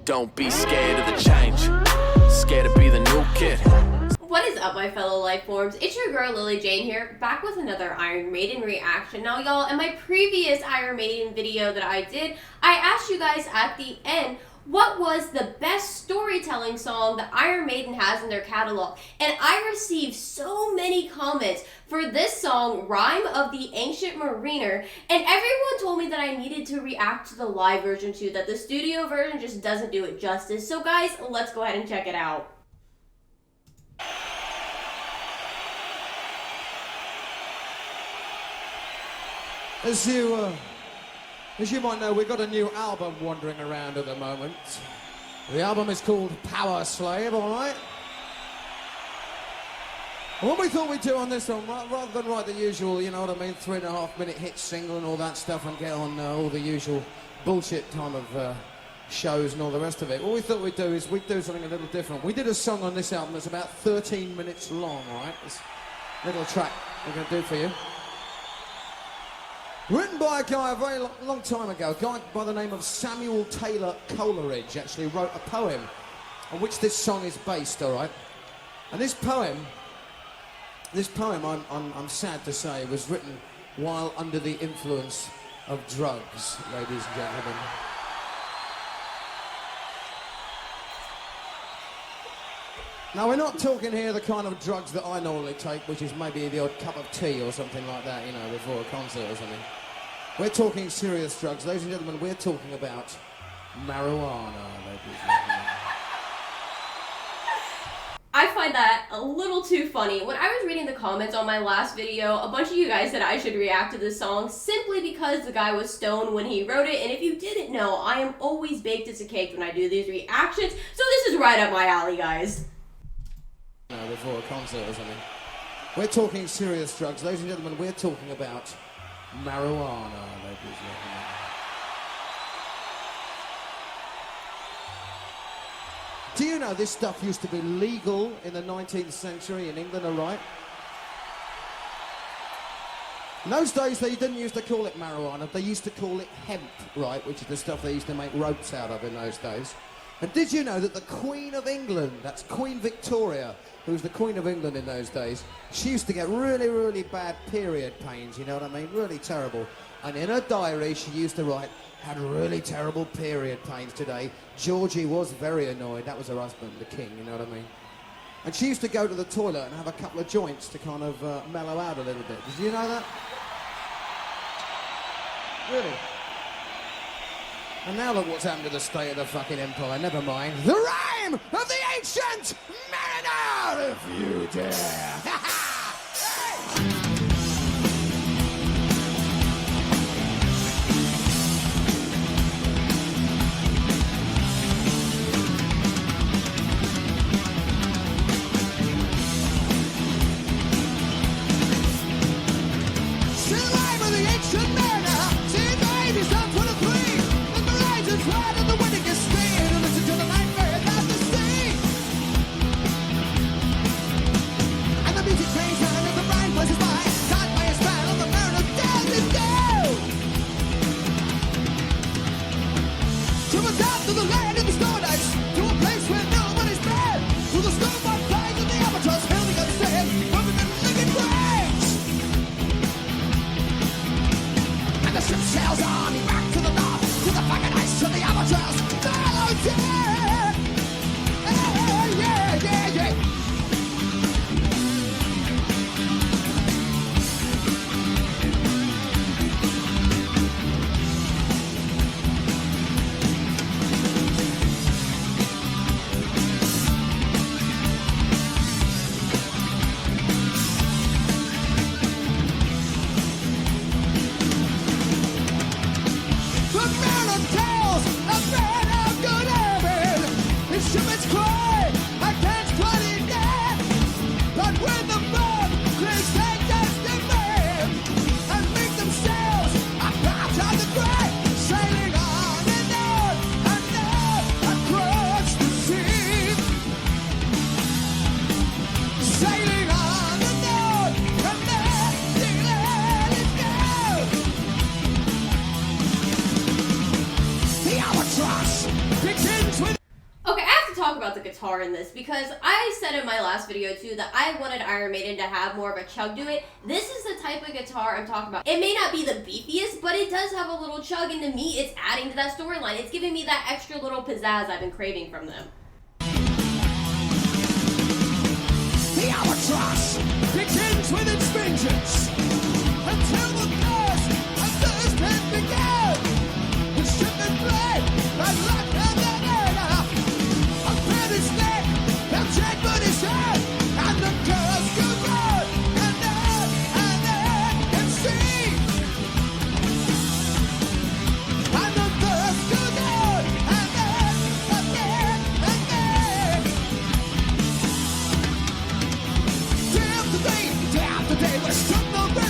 Don't be scared of the change. Scared to be the new kid. What is up, my fellow life forms? It's your girl Lily Jane here, back with another Iron Maiden reaction. Now y'all, in my previous Iron Maiden video that I did, I asked you guys at the end, what was the best storytelling song that Iron Maiden has in their catalog? And I received so many comments for this song, Rime of the Ancient Mariner, and everyone told me that I needed to react to the live version too, that the studio version just doesn't do it justice. So guys, let's go ahead and check it out. As you might know, we've got a new album wandering around at the moment. The album is called Power Slave, all right? And what we thought we'd do on this one, rather than write the usual, you know what I mean, 3.5-minute hit single and all that stuff and get on all the usual bullshit time of shows and all the rest of it, what we thought we'd do is we'd do something a little different. We did a song on this album that's about 13 minutes long, all right? This little track we're going to do for you. Written by a guy a very long time ago, a guy by the name of Samuel Taylor Coleridge actually wrote a poem on which this song is based, all right? And this poem, I'm sad to say, was written while under the influence of drugs, ladies and gentlemen. Now, we're not talking here the kind of drugs that I normally take, which is maybe the odd cup of tea or something like that, you know, before a concert or something. We're talking serious drugs. Ladies and gentlemen, we're talking about marijuana, ladies and gentlemen. I find that a little too funny. When I was reading the comments on my last video, a bunch of you guys said I should react to this song simply because the guy was stoned when he wrote it, and if you didn't know, I am always baked as a cake when I do these reactions, so this is right up my alley, guys. Before a concert or something. We're talking serious drugs. Ladies and gentlemen, we're talking about marijuana, ladies and gentlemen. Do you know this stuff used to be legal in the 19th century in England, all right? In those days, they didn't used to call it marijuana. They used to call it hemp, right, which is the stuff they used to make ropes out of in those days. And did you know that the Queen of England, that's Queen Victoria, who was the Queen of England in those days, she used to get really, really bad period pains, you know what I mean? Really terrible. And in her diary, she used to write, had really terrible period pains today. Georgie was very annoyed. That was her husband, the king, you know what I mean? And she used to go to the toilet and have a couple of joints to kind of mellow out a little bit. Did you know that? Really? And now look what's happened to the state of the fucking empire. Never mind. The Rime of the Ancient Mariner, if you dare. about the guitar in this, because I said in my last video too that I wanted Iron Maiden to have more of a chug to it. This is the type of guitar I'm talking about. It may not be the beefiest, but it does have a little chug, and to me, it's adding to that storyline. It's giving me that extra little pizzazz I've been craving from them. The albatross begins with its vengeance until the thirst has begun. It's dripping blood like luck and the air. I'll cut his neck, I'll check with his head, and the girls go on and and see. And the girls go on and Day after day, we're struck the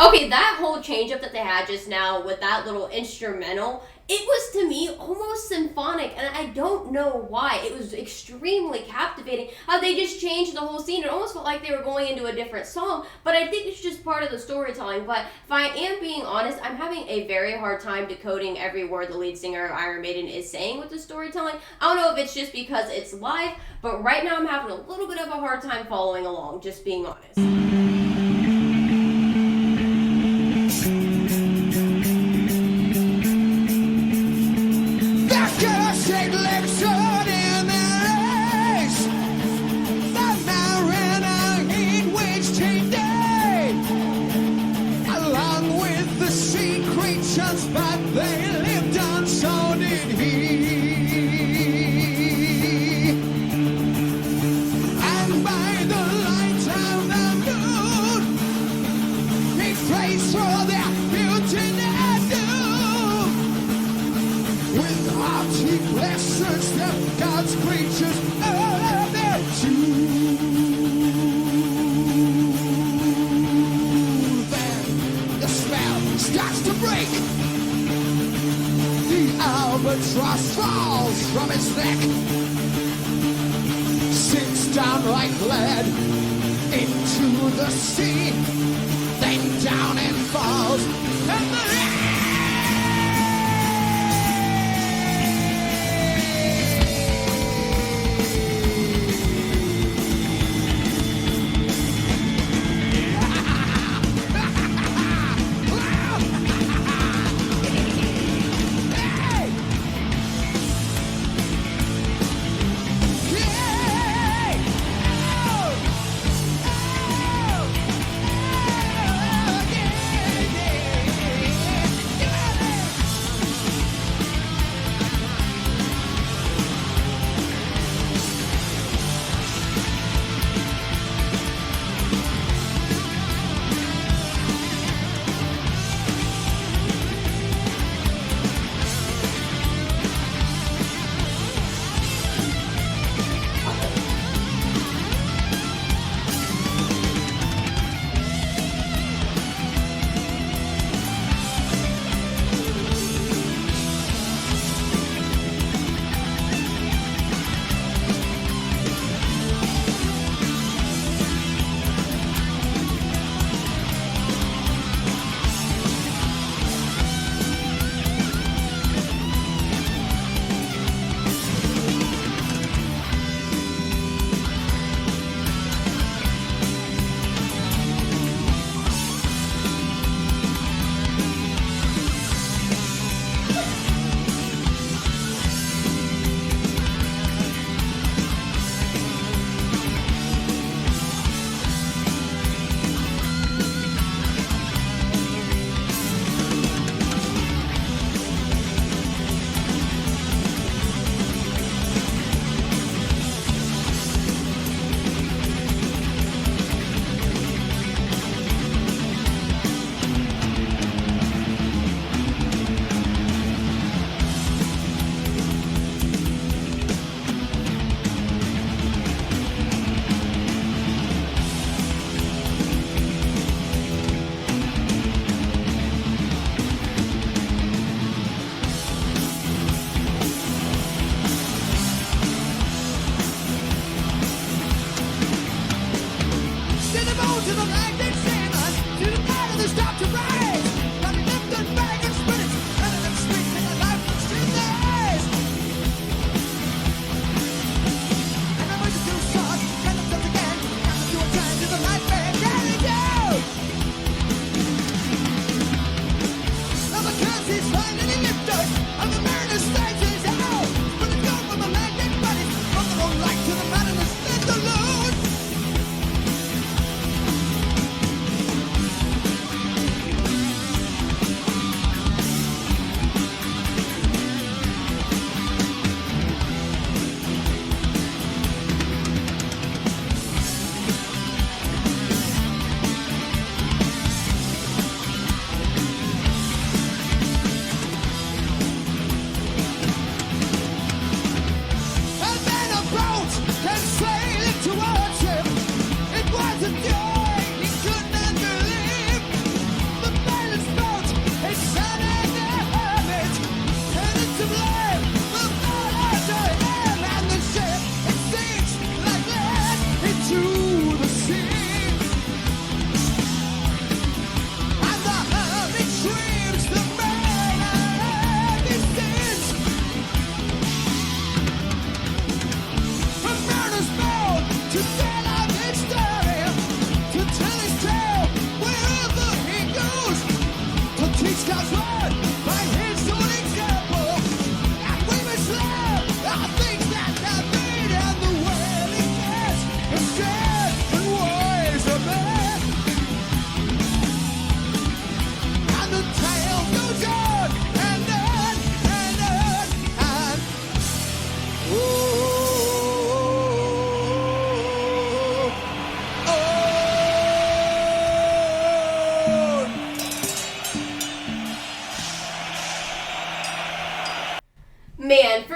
Okay, that whole change up that they had just now with that little instrumental, it was to me almost symphonic, and I don't know why. It was extremely captivating how they just changed the whole scene. It almost felt like they were going into a different song, but I think it's just part of the storytelling. But if I am being honest, I'm having a very hard time decoding every word the lead singer of Iron Maiden is saying with the storytelling. I don't know if it's just because it's live, but right now I'm having a little bit of a hard time following along, just being honest. But they lived on, so did he. And by the light of the moon, he prays for their beauty and doom. With heart he blesses them, God's creatures are their tune. Then the spell starts to break. Albatross falls from its neck, sinks down like lead into the sea, then down and falls, and the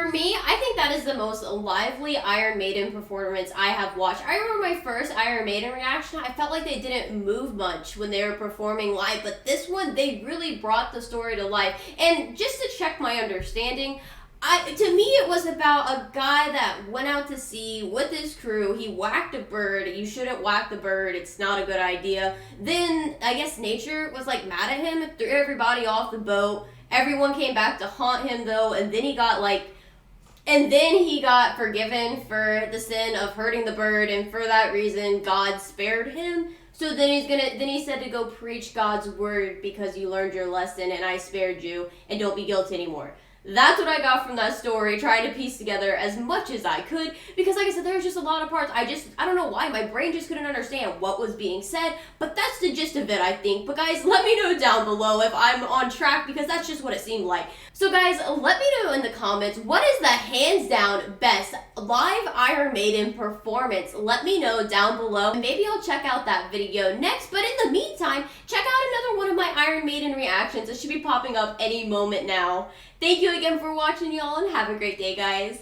For me, I think that is the most lively Iron Maiden performance I have watched. I remember my first Iron Maiden reaction, I felt like they didn't move much when they were performing live, but this one, they really brought the story to life. And just to check my understanding, to me, it was about a guy that went out to sea with his crew. He whacked a bird. You shouldn't whack the bird. It's not a good idea. Then, I guess nature was like mad at him, threw everybody off the boat. Everyone came back to haunt him though, and then he got forgiven for the sin of hurting the bird, and for that reason, God spared him. So then he said to go preach God's word because you learned your lesson and I spared you, and don't be guilty anymore. That's what I got from that story, trying to piece together as much as I could, because like I said, there's just a lot of parts, I don't know why, my brain just couldn't understand what was being said, but that's the gist of it, I think. But guys, let me know down below if I'm on track, because that's just what it seemed like. So guys, let me know in the comments, what is the hands down best live Iron Maiden performance? Let me know down below, and maybe I'll check out that video next, but in the meantime, check out another one of my Iron Maiden reactions. It should be popping up any moment now. Thank you again for watching, y'all, and have a great day, guys.